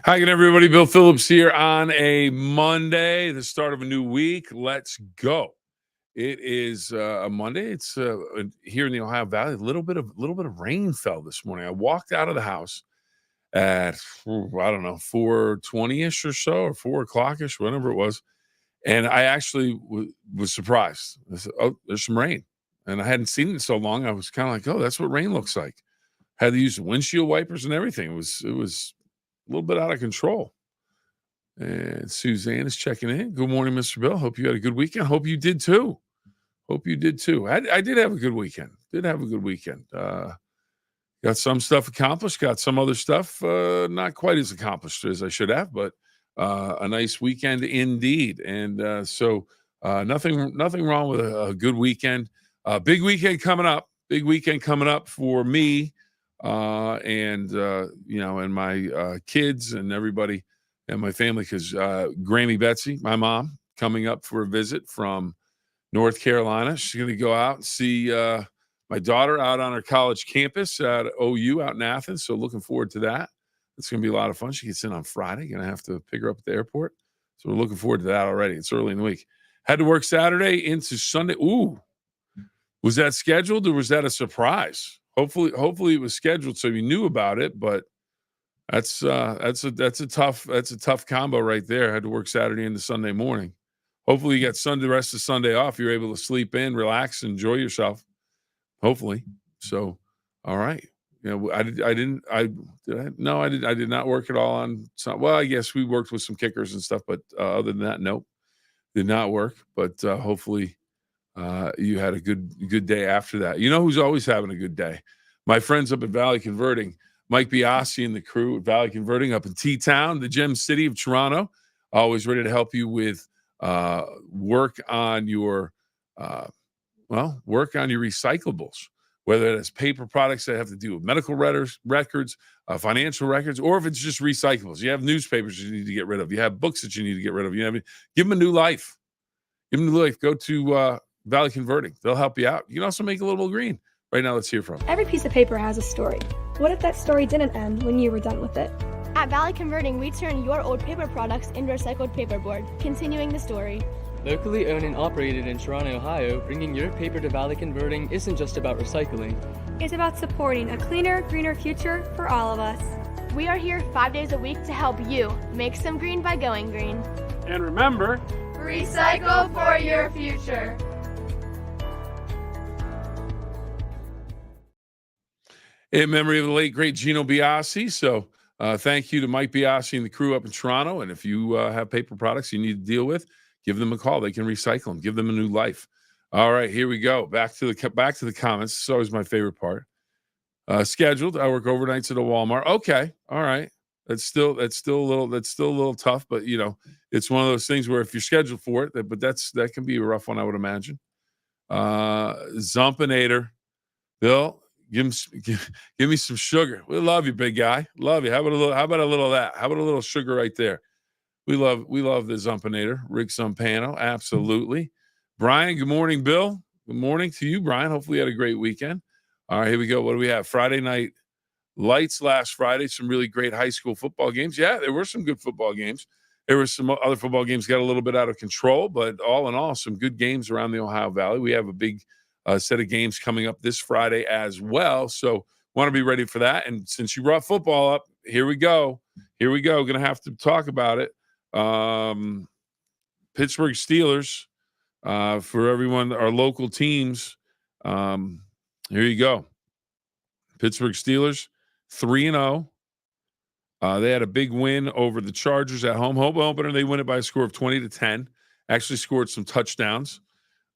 Hi again, everybody. Bill Phillips here on a Monday, the start of a new week. Let's go. It is a Monday. It's here in the Ohio Valley. A little bit of rain fell this morning. I walked out of the house at I don't know 4:20ish or so, or 4 o'clock ish, whatever it was, and I actually was surprised. I said, "Oh, there's some rain," and I hadn't seen it in so long. I was kind of like, "Oh, that's what rain looks like." Had to use windshield wipers and everything. It was a little bit out of control. And Suzanne is checking in. Good morning, Mr. Bill. Hope you had a good weekend. Hope you did too. Hope you did too. I did have a good weekend. Did have a good weekend. Got some stuff accomplished. Got some other stuff not quite as accomplished as I should have, but a nice weekend indeed. And nothing wrong with a good weekend. Big weekend coming up. Big weekend coming up for me, and my kids and everybody and my family, because Grammy Betsy, my mom, coming up for a visit from North Carolina. She's going to go out and see my daughter out on her college campus at OU out in Athens. So looking forward to that. It's going to be a lot of fun. She gets in on Friday. Going to have to pick her up at the airport. So we're looking forward to that already. It's early in the week. Had to work Saturday into Sunday. Ooh, was that scheduled or was that a surprise? Hopefully it was scheduled so you knew about it, but that's a tough combo right there. I had to work Saturday into Sunday morning. Hopefully you got the rest of Sunday off. You're able to sleep in, relax, enjoy yourself. Hopefully. So, all right. I did not work at all on some. Well, I guess we worked with some kickers and stuff, but other than that, nope, did not work. But hopefully you had a good day after that. You know who's always having a good day? My friends up at Valley Converting. Mike Biasi and the crew at Valley Converting up in T-Town, the gem city of Toronto, always ready to help you with work on your recyclables, whether it's paper products that have to do with medical records, financial records, or if it's just recyclables. You have newspapers you need to get rid of. You have books that you need to get rid of. Give them a new life. Give them a new life. Go to Valley Converting. They'll help you out. You can also make a little green. Right now, let's hear from them. Every piece of paper has a story. What if that story didn't end when you were done with it? At Valley Converting, we turn your old paper products into recycled paperboard, continuing the story. Locally owned and operated in Toronto, Ohio, bringing your paper to Valley Converting isn't just about recycling. It's about supporting a cleaner, greener future for all of us. We are here 5 days a week to help you make some green by going green. And remember, recycle for your future. In memory of the late, great Gino Biasi. So thank you to Mike Biasi and the crew up in Toronto. And if you have paper products you need to deal with, give them a call. They can recycle them. Give them a new life. All right, here we go. Back to the comments. It's always my favorite part. Scheduled. I work overnights at a Walmart. Okay, all right. That's still a little tough, but it's one of those things where if you're scheduled for it, but that can be a rough one, I would imagine. Zumpinator, Bill. Give me some sugar. We love you, big guy. Love you. How about a little of that? How about a little sugar right there? We love the Zumpinator. Rick Zumpano. Absolutely. Brian, good morning, Bill. Good morning to you, Brian. Hopefully you had a great weekend. All right, here we go. What do we have? Friday night lights last Friday. Some really great high school football games. Yeah, there were some good football games. There were some other football games got a little bit out of control, but all in all, some good games around the Ohio Valley. We have a big set of games coming up this Friday as well. So want to be ready for that. And since you brought football up, here we go. Going to have to talk about it. Pittsburgh Steelers, for everyone, our local teams. Here you go. Pittsburgh Steelers, 3-0. They had a big win over the Chargers at home. Home opener, they win it by a score of 20-10. Actually scored some touchdowns.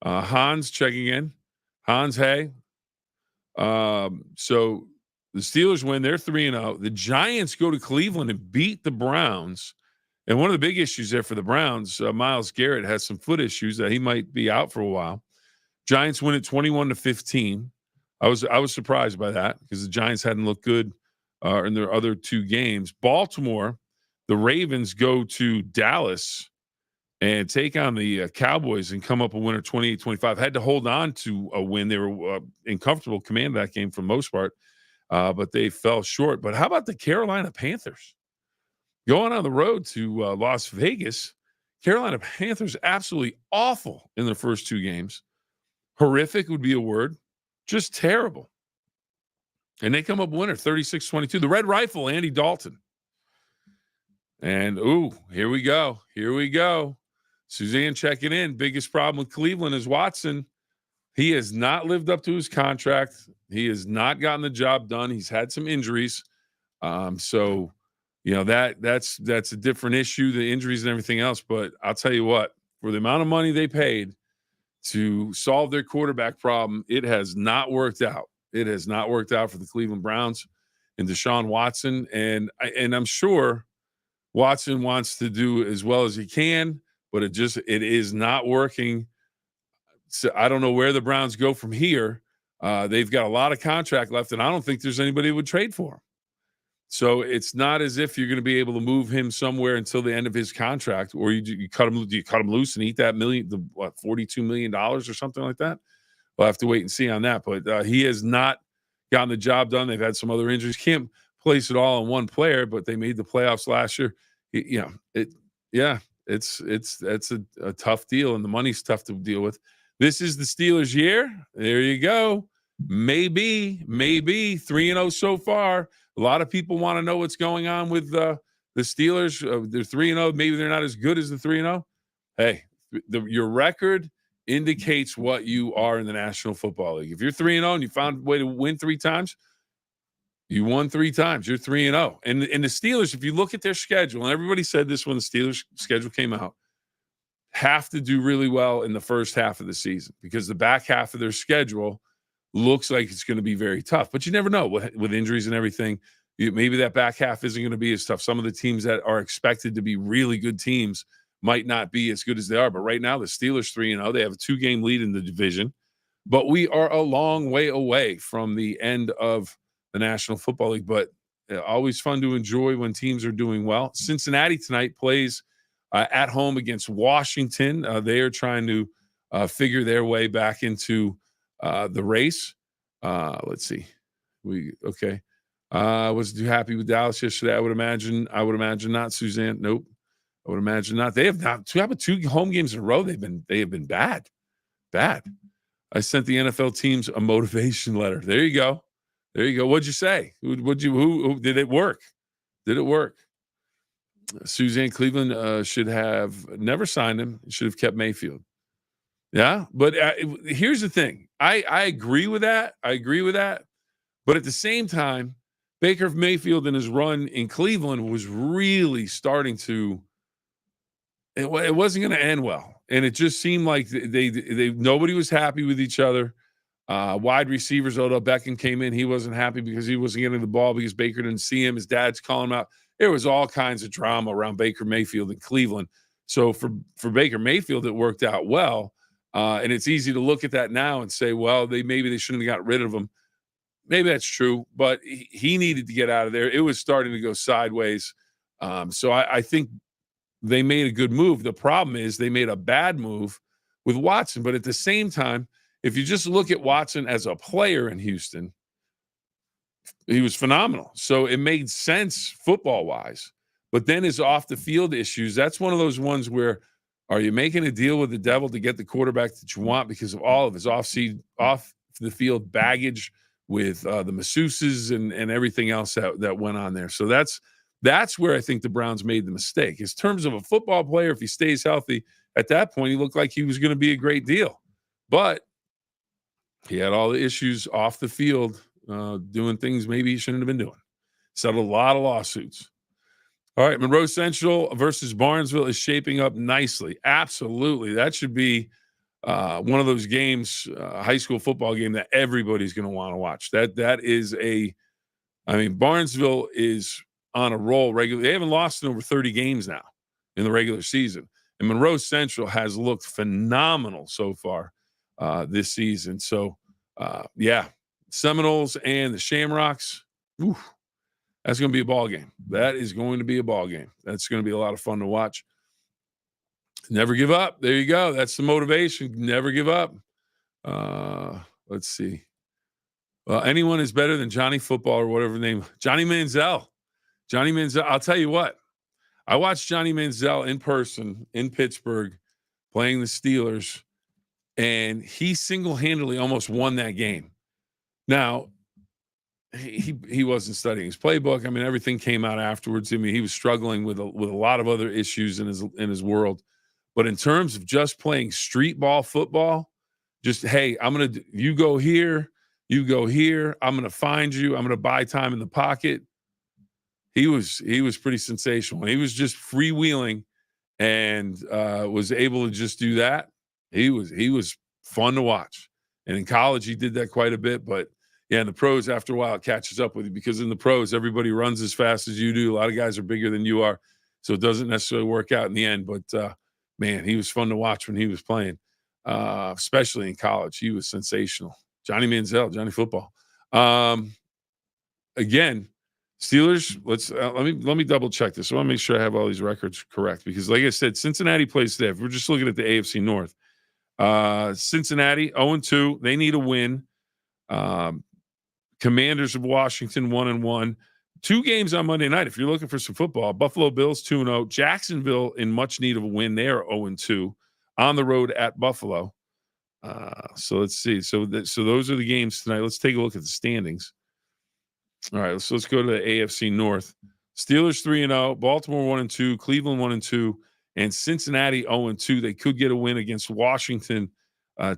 Hans checking in. Hans, hey. So the Steelers win. They're 3-0. The Giants go to Cleveland and beat the Browns. And one of the big issues there for the Browns, Myles Garrett has some foot issues that he might be out for a while. Giants win it 21-15. I was surprised by that because the Giants hadn't looked good in their other two games. Baltimore, the Ravens go to Dallas and take on the Cowboys and come up a winner 28-25. Had to hold on to a win. They were in comfortable command of that game for the most part, but they fell short. But how about the Carolina Panthers? Going on the road to Las Vegas, Carolina Panthers absolutely awful in their first 2 games. Horrific would be a word. Just terrible. And they come up winner, 36-22. The Red Rifle, Andy Dalton. And, here we go. Here we go. Suzanne checking in. Biggest problem with Cleveland is Watson. He has not lived up to his contract. He has not gotten the job done. He's had some injuries. So, that's a different issue, the injuries and everything else. But I'll tell you what, for the amount of money they paid to solve their quarterback problem, it has not worked out. It has not worked out for the Cleveland Browns and Deshaun Watson. And I'm sure Watson wants to do as well as he can, but it is not working. So I don't know where the Browns go from here. They've got a lot of contract left, and I don't think there's anybody who would trade for him. So it's not as if you're going to be able to move him somewhere until the end of his contract, or you cut him. Do you cut him loose and eat that $42 million or something like that? We'll have to wait and see on that. But he has not gotten the job done. They've had some other injuries. Can't place it all on one player, but they made the playoffs last year. That's a tough deal, and the money's tough to deal with. This is the Steelers' year. There you go. Maybe 3-0 so far. A lot of people want to know what's going on with the Steelers. They're 3-0. Maybe they're not as good as the 3-0. Hey, your record indicates what you are in the National Football League. If you're 3-0 and you found a way to win 3 times, you won 3 times. You're 3-0. And the Steelers, if you look at their schedule, and everybody said this when the Steelers schedule came out, have to do really well in the first half of the season because the back half of their schedule looks like it's going to be very tough. But you never know with injuries and everything. Maybe that back half isn't going to be as tough. Some of the teams that are expected to be really good teams might not be as good as they are. But right now, the Steelers 3-0. They have a 2-game lead in the division. But we are a long way away from the end of the National Football League. But always fun to enjoy when teams are doing well. Cincinnati tonight plays at home against Washington. They are trying to figure their way back into the race. Let's see. Was too happy with Dallas yesterday. I would imagine not, Suzanne. Nope. I would imagine not. They have not 2 home games in a row. They have been bad. I sent the NFL teams a motivation letter. There you go. What'd you say? Who did it work? Did it work? Suzanne, Cleveland should have never signed him. Should have kept Mayfield. Yeah, but here's the thing. I agree with that. But at the same time, Baker Mayfield in his run in Cleveland was really starting to. It wasn't going to end well, and it just seemed like they nobody was happy with each other. Wide receivers, Odell Beckham came in. He wasn't happy because he wasn't getting the ball because Baker didn't see him. His dad's calling him out. There was all kinds of drama around Baker Mayfield in Cleveland. So for Baker Mayfield, it worked out well. And it's easy to look at that now and say, well, maybe they shouldn't have got rid of him. Maybe that's true, but he needed to get out of there. It was starting to go sideways. So I think they made a good move. The problem is they made a bad move with Watson. But at the same time, if you just look at Watson as a player in Houston, he was phenomenal. So it made sense football-wise. But then his off-the-field issues, that's one of those ones where are you making a deal with the devil to get the quarterback that you want because of all of his off-the-field baggage with the masseuses and everything else that went on there. So that's where I think the Browns made the mistake. In terms of a football player, if he stays healthy, at that point he looked like he was going to be a great deal. But he had all the issues off the field, doing things maybe he shouldn't have been doing. Settled a lot of lawsuits. All right, Monroe Central versus Barnesville is shaping up nicely. Absolutely. That should be one of those games, high school football game that everybody's going to want to watch. That is Barnesville is on a roll regularly. They haven't lost in over 30 games now in the regular season. And Monroe Central has looked phenomenal so far this season. So, Seminoles and the Shamrocks, that's going to be a ball game. That is going to be a ball game. That's going to be a lot of fun to watch. Never give up. There you go. That's the motivation. Never give up. Let's see. Well, anyone is better than Johnny Football or whatever name. Johnny Manziel. I'll tell you what. I watched Johnny Manziel in person in Pittsburgh playing the Steelers, and he single-handedly almost won that game. Now, he wasn't studying his playbook. I mean, everything came out afterwards. I mean, he was struggling with a lot of other issues in his world. But in terms of just playing street ball football, just, hey, you go here, you go here. I'm gonna find you. I'm gonna buy time in the pocket. He was pretty sensational. He was just freewheeling and was able to just do that. He was fun to watch. And in college, he did that quite a bit. But yeah, in the pros, after a while, it catches up with you because in the pros, everybody runs as fast as you do. A lot of guys are bigger than you are, so it doesn't necessarily work out in the end. But man, he was fun to watch when he was playing, especially in college. He was sensational. Johnny Manziel, Johnny Football. Again, Steelers. Let me double check this. I want to make sure I have all these records correct because, like I said, Cincinnati plays today. If we're just looking at the AFC North, Cincinnati 0-2. They need a win. Commanders of Washington 1-1. 2 games on Monday night. If you're looking for some football, Buffalo Bills 2-0. Jacksonville in much need of a win. They are 0-2 on the road at Buffalo. So let's see. So those are the games tonight. Let's take a look at the standings. All right, let's go to the AFC North. Steelers 3-0, Baltimore 1-2, Cleveland 1-2, and Cincinnati 0-2. They could get a win against Washington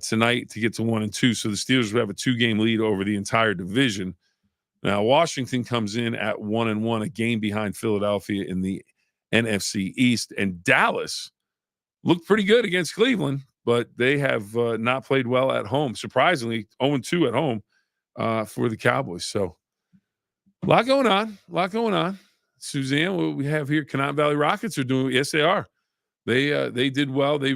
tonight to get to 1-2. So the Steelers would have a 2-game lead over the entire division. Now Washington comes in at 1-1, a game behind Philadelphia in the NFC East, and Dallas looked pretty good against Cleveland, but they have not played well at home. Surprisingly, 0-2 at home for the Cowboys. So a lot going on. Suzanne, what we have here, Canaan Valley Rockets are doing. Yes, they are. They did well. They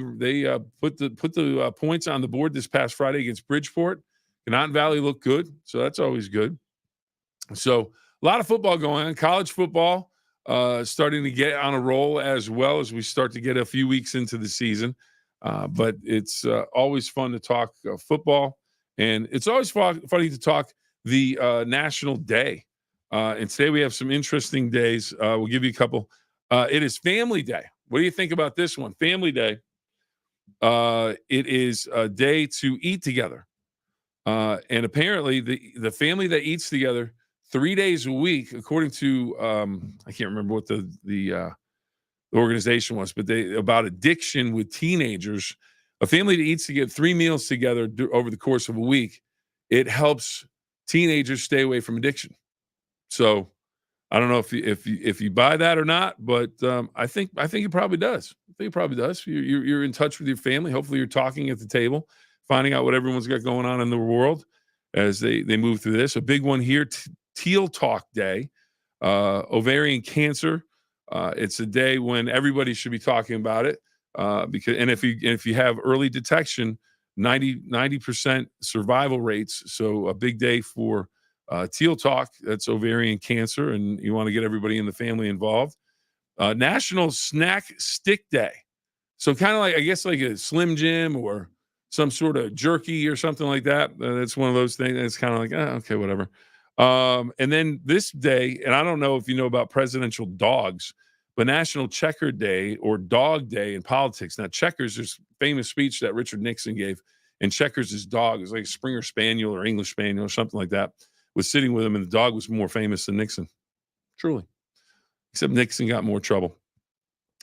put the points on the board this past Friday against Bridgeport. Canaan Valley looked good, so that's always good. So a lot of football going on. College football starting to get on a roll as well as we start to get a few weeks into the season. But it's always fun to talk football, and it's always funny to talk the National Day. And today we have some interesting days. We'll give you a couple. It is Family Day. What do you think about this one? Family Day. It is a day to eat together. And apparently the family that eats together 3 days a week, according to I can't remember what the organization was, but about addiction with teenagers, a family that eats together 3 meals together over the course of a week, it helps teenagers stay away from addiction. So I don't know if you buy that or not, but I think it probably does. I think it probably does. You're in touch with your family. Hopefully, you're talking at the table, finding out what everyone's got going on in the world as they move through this. A big one here, Teal Talk Day, ovarian cancer. It's a day when everybody should be talking about it because if you have early detection, 90% survival rates. So a big day for Teal Talk, that's ovarian cancer, and you want to get everybody in the family involved. National Snack Stick Day. So kind of like, I guess, like a Slim Jim or some sort of jerky or something like that. That's one of those things. It's kind of like, okay, whatever. And then this day, and I don't know if you know about presidential dogs, but National Checker Day or Dog Day in politics. Now, Checkers, there's a famous speech that Richard Nixon gave, and Checkers' his dog is like a Springer Spaniel or English Spaniel or something like that. Was sitting with him, and the dog was more famous than Nixon. Truly. Except Nixon got more trouble.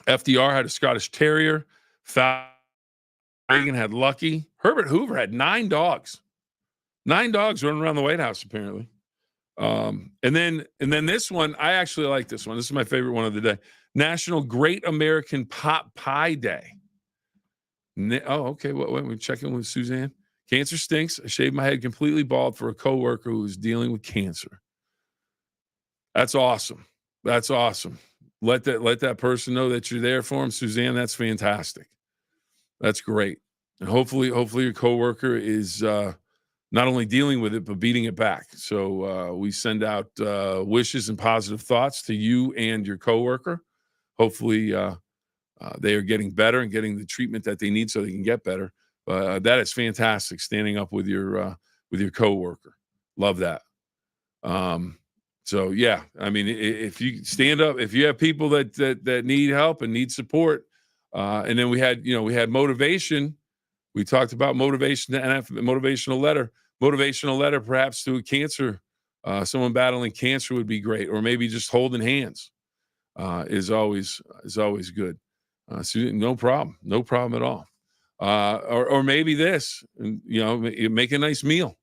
FDR had a Scottish Terrier. Reagan had Lucky. Herbert Hoover had 9 dogs. 9 dogs running around the White House, apparently. And then this one, I actually like this one. This is my favorite one of the day. National Great American Pot Pie Day. Okay. Wait, we're checking with Suzanne. Cancer stinks. I shaved my head completely bald for a coworker who was dealing with cancer. That's awesome. That's awesome. Let that person know that you're there for them, Suzanne. That's fantastic. That's great. And hopefully your coworker is not only dealing with it but beating it back. So we send out wishes and positive thoughts to you and your coworker. Hopefully they are getting better and getting the treatment that they need so they can get better. That is fantastic. Standing up with your coworker, love that. So yeah, I mean, if you stand up, if you have people that need help and need support, and then we had motivation. We talked about motivation and motivational letter, perhaps to a cancer, someone battling cancer would be great, or maybe just holding hands is always good. So no problem at all. Or maybe this, make a nice meal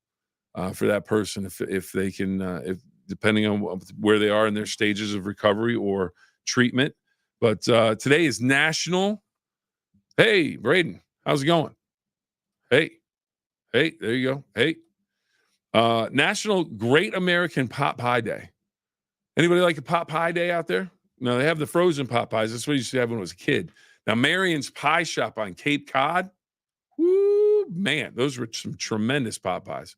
for that person if they can, if depending on where they are in their stages of recovery or treatment. But today is National. Hey, Braden, how's it going? Hey, there you go. Hey, National Great American Pot Pie Day. Anybody like a pot pie day out there? No, they have the frozen pot pies. That's what I used to have when I was a kid. Now, Marion's Pie Shop on Cape Cod. Woo, man, those were some tremendous pot pies.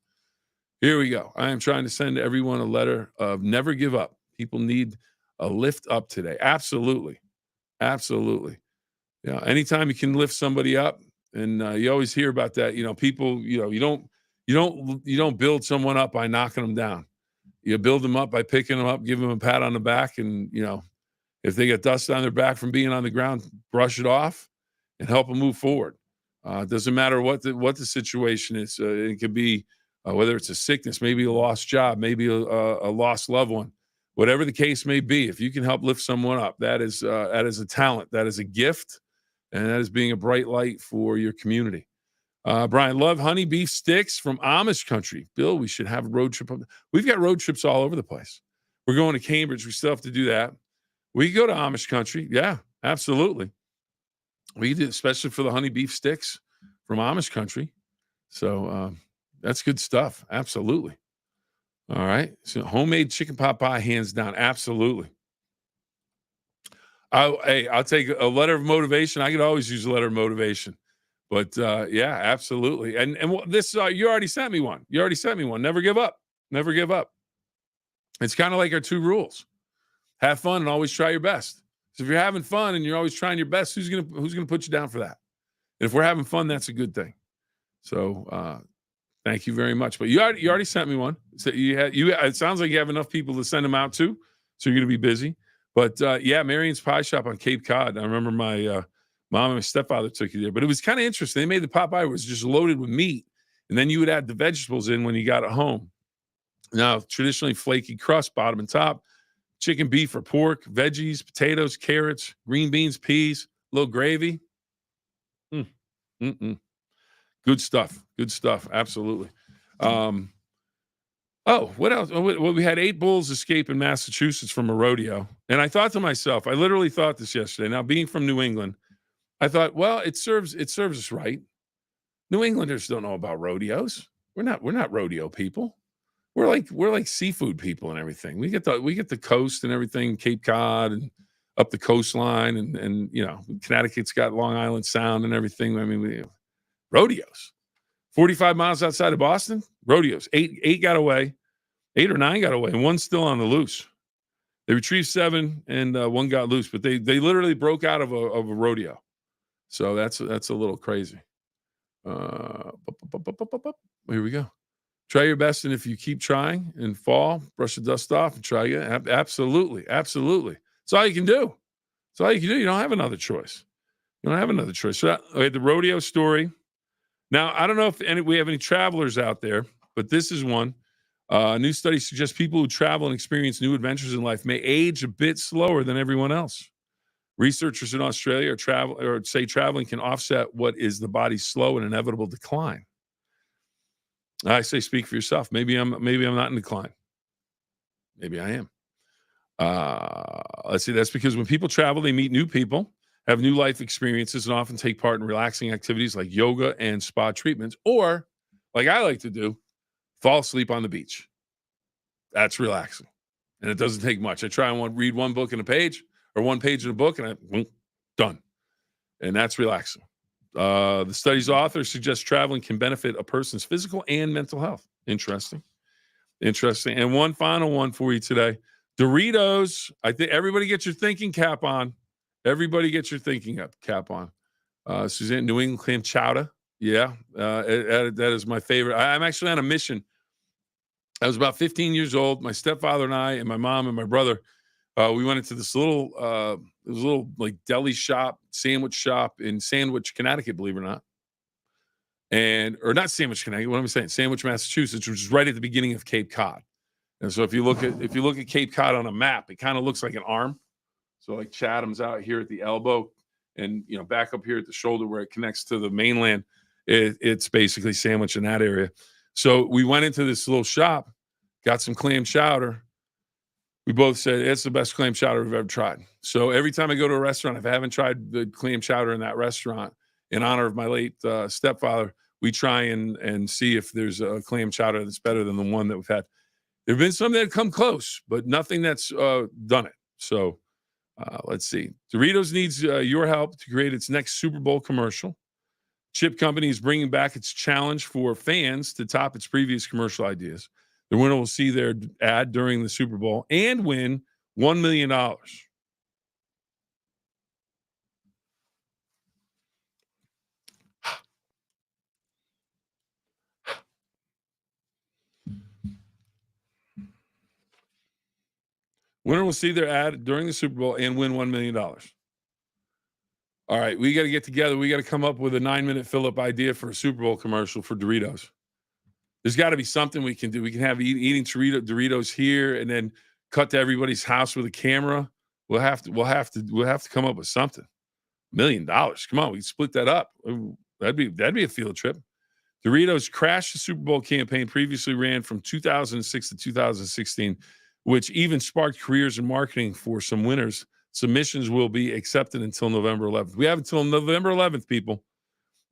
Here we go. I am trying to send everyone a letter of never give up. People need a lift up today. Absolutely. Absolutely. Yeah. Anytime you can lift somebody up, and you always hear about that, people, you don't build someone up by knocking them down. You build them up by picking them up, give them a pat on the back, and if they get dust on their back from being on the ground, brush it off and help them move forward. It doesn't matter what the situation is. It could be whether it's a sickness, maybe a lost job, maybe a lost loved one, whatever the case may be. If you can help lift someone up, that is a talent, that is a gift, and that is being a bright light for your community. Brian, love honey beef sticks from Amish country. Bill, we should have a road trip. We've got road trips all over the place. We're going to Cambridge. We still have to do that. We go to Amish country. Yeah, absolutely. We did, especially for the honey beef sticks from Amish country. So that's good stuff. Absolutely. All right. So homemade chicken pot pie, hands down. Absolutely. I'll take a letter of motivation. I could always use a letter of motivation. But yeah, absolutely. And this you already sent me one. Never give up. Never give up. It's kind of like our 2 rules. Have fun and always try your best. So if you're having fun and you're always trying your best, who's gonna put you down for that? And if we're having fun, that's a good thing. So thank you very much. But you already sent me one. So it sounds like you have enough people to send them out to. So you're gonna be busy. But yeah, Marion's Pie Shop on Cape Cod. I remember my mom and my stepfather took you there. But it was kind of interesting. They made the pot pie, it was just loaded with meat, and then you would add the vegetables in when you got it home. Now, traditionally flaky crust, bottom and top, chicken, beef, or pork, veggies, potatoes, carrots, green beans, peas, a little gravy. Good stuff. Good stuff. Absolutely. What else? Well, we had 8 bulls escape in Massachusetts from a rodeo. And I thought to myself, I literally thought this yesterday. Now, being from New England, I thought, well, it serves us right. New Englanders don't know about rodeos. We're not rodeo people. We're like seafood people and everything. We get the coast and everything, Cape Cod and up the coastline, and Connecticut's got Long Island Sound and everything. I mean, rodeos. 45 miles outside of Boston, rodeos. 8 got away, 8 or 9 got away, and 1's still on the loose. They retrieved 7, and 1 got loose, but they literally broke out of a rodeo. So that's a little crazy. Here we go. Try your best, and if you keep trying and fall, brush the dust off and try again. Absolutely. That's all you can do. You don't have another choice. So okay, the rodeo story. Now, I don't know if we have any travelers out there, but this is one. New study suggests people who travel and experience new adventures in life may age a bit slower than everyone else. Researchers in Australia say traveling can offset what is the body's slow and inevitable decline. I say, speak for yourself. Maybe I'm not in decline. Maybe I am. Let's see. That's because when people travel, they meet new people, have new life experiences, and often take part in relaxing activities like yoga and spa treatments, or, like I like to do, fall asleep on the beach. That's relaxing, and it doesn't take much. I try and read one book in a page, or one page in a book, and done, and that's relaxing. The study's author suggests traveling can benefit a person's physical and mental health. Interesting. And one final one for you today. Doritos. I think everybody get your thinking cap on. Suzanne, New England clam chowder. Yeah, that is my favorite. I'm actually on a mission. I was about 15 years old. My stepfather and I and my mom and my brother, we went into this little, it was a little like deli shop, sandwich shop in Sandwich, Connecticut, believe it or not. Or not Sandwich, Connecticut. What am I saying? Sandwich, Massachusetts, which is right at the beginning of Cape Cod. And so if you look at Cape Cod on a map, it kind of looks like an arm. So like Chatham's out here at the elbow, and back up here at the shoulder where it connects to the mainland, it's basically Sandwich in that area. So we went into this little shop, got some clam chowder. We both said it's the best clam chowder we've ever tried. So every time I go to a restaurant, if I haven't tried the clam chowder in that restaurant, in honor of my late stepfather, we try and see if there's a clam chowder that's better than the one that we've had. There have been some that have come close, but nothing that's done it. So let's see. Doritos needs your help to create its next Super Bowl commercial. Chip Company is bringing back its challenge for fans to top its previous commercial ideas. The winner will see their ad during the Super Bowl and win $1 million. Winner will see their ad during the Super Bowl and win $1 million. All right, we got to get together. We got to come up with a 9-minute Phill-Up idea for a Super Bowl commercial for Doritos. There's got to be something we can do. We can have eating Doritos here and then cut to everybody's house with a camera. We'll have to come up with something. $1 million. Come on, we split that up. That'd be a field trip. Doritos crashed the Super Bowl campaign previously ran from 2006 to 2016, which even sparked careers in marketing for some winners. Submissions will be accepted until November 11th. We have until November 11th, people.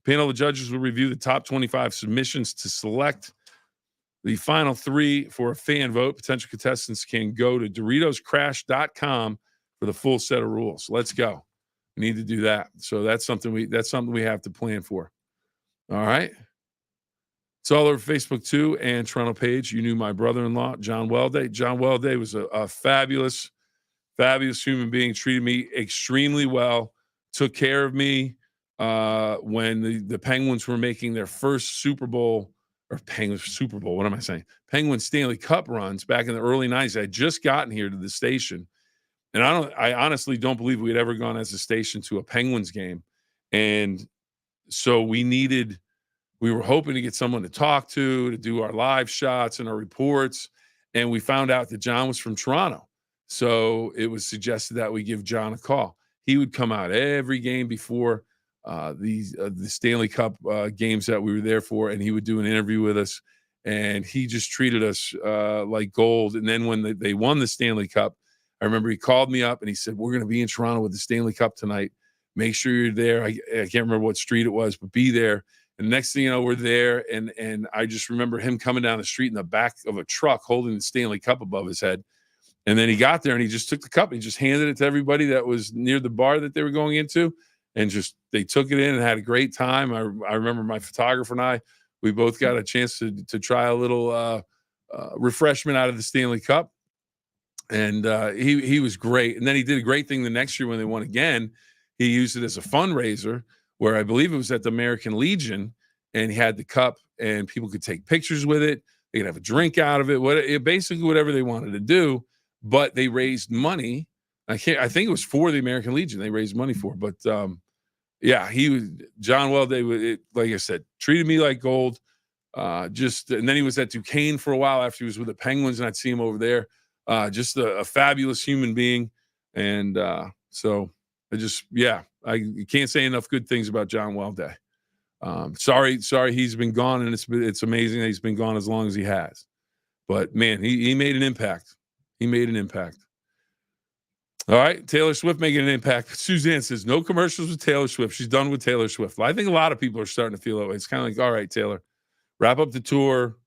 Panel of judges will review the top 25 submissions to select the final 3 for a fan vote. Potential contestants can go to DoritosCrash.com for the full set of rules. Let's go. We need to do that. So that's something we have to plan for. All right. It's all over Facebook too, and Toronto page. You knew my brother-in-law, John Welday. John Welday was a fabulous human being. Treated me extremely well. Took care of me when the Penguins were making their first Super Bowl. What am I saying? Penguins Stanley Cup runs back in the early 90s. I had just gotten here to the station, and I honestly don't believe we had ever gone as a station to a Penguins game, and so we were hoping to get someone to talk to do our live shots and our reports. And we found out that John was from Toronto. So it was suggested that we give John a call. He would come out every game before the Stanley Cup games that we were there for, and he would do an interview with us. And he just treated us like gold. And then when they won the Stanley Cup, I remember he called me up and he said, "We're going to be in Toronto with the Stanley Cup tonight. Make sure you're there." I can't remember what street it was, but be there. And the next thing you know, we're there, and I just remember him coming down the street in the back of a truck holding the Stanley Cup above his head. And then he got there, and he just took the cup and he just handed it to everybody that was near the bar that they were going into, and they took it in and had a great time. I remember my photographer and we both got a chance to try a little refreshment out of the Stanley Cup, and he was great. And then he did a great thing the next year when they won again. He used it as a fundraiser, where I believe it was at the American Legion, and he had the cup and people could take pictures with it. They could have a drink out of it, basically whatever they wanted to do, but they raised money. I think it was for the American Legion they raised money for, but John Welday, like I said, treated me like gold. And then he was at Duquesne for a while after he was with the Penguins, and I'd see him over there. Just a fabulous human being. And so I can't say enough good things about John Welday. Sorry he's been gone, and it's amazing that he's been gone as long as he has. But man, he made an impact. He made an impact. All right, Taylor Swift making an impact. Suzanne says no commercials with Taylor Swift. She's done with Taylor Swift. I think a lot of people are starting to feel that way. It's kind of like, all right, Taylor, wrap up the tour.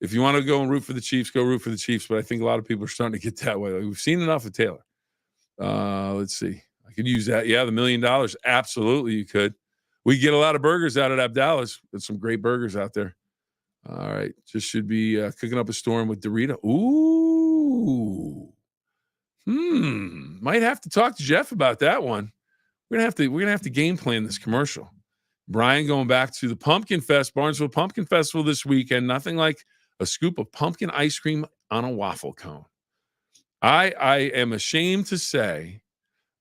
If you want to go and root for the Chiefs, go root for the Chiefs. But I think a lot of people are starting to get that way. We've seen enough of Taylor. Let's see. I could use that. Yeah, the $1 million. Absolutely, you could. We get a lot of burgers out at Abdallah's. There's some great burgers out there. All right. Just should be cooking up a storm with Dorito. Ooh. Might have to talk to Jeff about that one. We're gonna have to game plan this commercial. Brian going back to the Pumpkin Fest, Barnesville Pumpkin Festival this weekend. Nothing like a scoop of pumpkin ice cream on a waffle cone. I am ashamed to say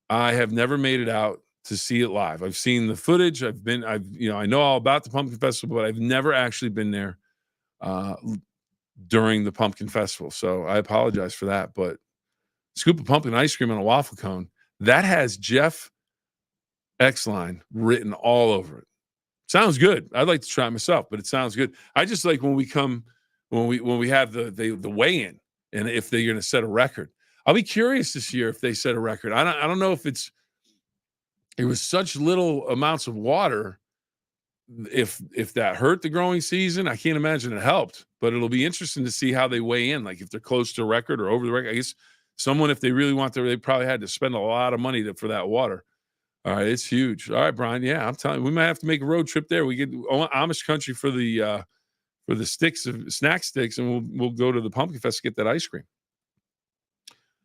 I have never made it out to see it live. I've seen the footage. I know all about the Pumpkin Festival, but I've never actually been there uh, during the Pumpkin Festival. So I apologize for that. But scoop of pumpkin ice cream on a waffle cone, that has Jeff Xline written all over it. Sounds good. I'd like to try it myself, but it sounds good. I just like when we have the weigh-in, and if they're going to set a record. I'll be curious this year if they set a record. I don't know if it was such little amounts of water, if that hurt the growing season. I can't imagine it helped, but it'll be interesting to see how they weigh in, like if they're close to a record or over the record. I guess someone, if they really want to, they probably had to spend a lot of money for that water. All right, it's huge. All right, Brian. Yeah, I'm telling you, we might have to make a road trip there. We get Amish country for the snack sticks, and we'll go to the Pumpkin Fest to get that ice cream.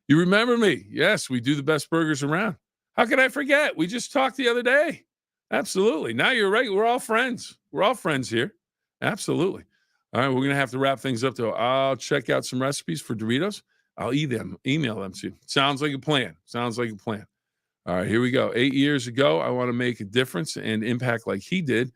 You remember me? Yes, we do the best burgers around. How could I forget? We just talked the other day. Absolutely. Now you're right. We're all friends. We're all friends here. Absolutely. All right, we're gonna have to wrap things up though. I'll check out some recipes for Doritos. I'll email them to you. Sounds like a plan. All right, here we go. 8 years ago, I want to make a difference and impact like he did,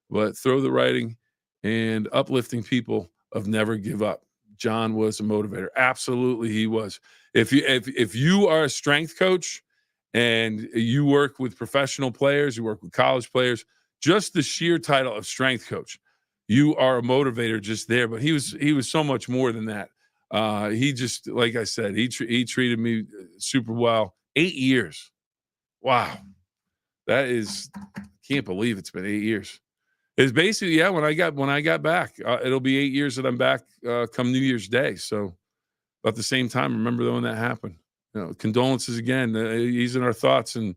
but throw the writing and uplifting people of never give up. John was a motivator. Absolutely, he was. If you are a strength coach and you work with professional players, you work with college players, just the sheer title of strength coach, you are a motivator just there. But he was so much more than that. He just, like I said, he treated me super well. 8 years. Wow. That is, can't believe it's been 8 years. It's basically, yeah, when I got back, it'll be 8 years that I'm back come New Year's Day. So about the same time, remember when that happened. Condolences again. He's in our thoughts, and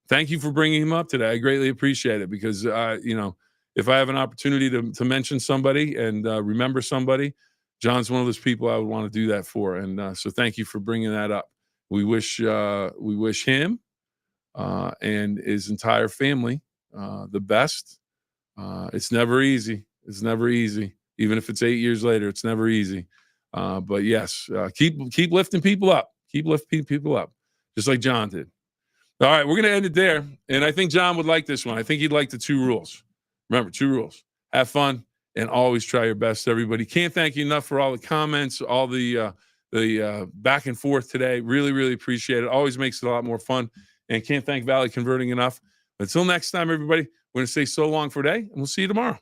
thank you for bringing him up today. I greatly appreciate it because, if I have an opportunity to mention somebody and remember somebody, John's one of those people I would want to do that for. And so thank you for bringing that up. We wish him and his entire family the best. It's never easy. Even if it's 8 years later, it's never easy. But yes, keep lifting people up. Keep lifting people up, just like John did. All right, we're going to end it there. And I think John would like this one. I think he'd like the 2 rules. Remember, 2 rules. Have fun and always try your best, everybody. Can't thank you enough for all the comments, all the back and forth today. Really, really appreciate it. Always makes it a lot more fun. And can't thank Valley Converting enough. Until next time, everybody, we're going to say so long for today, and we'll see you tomorrow.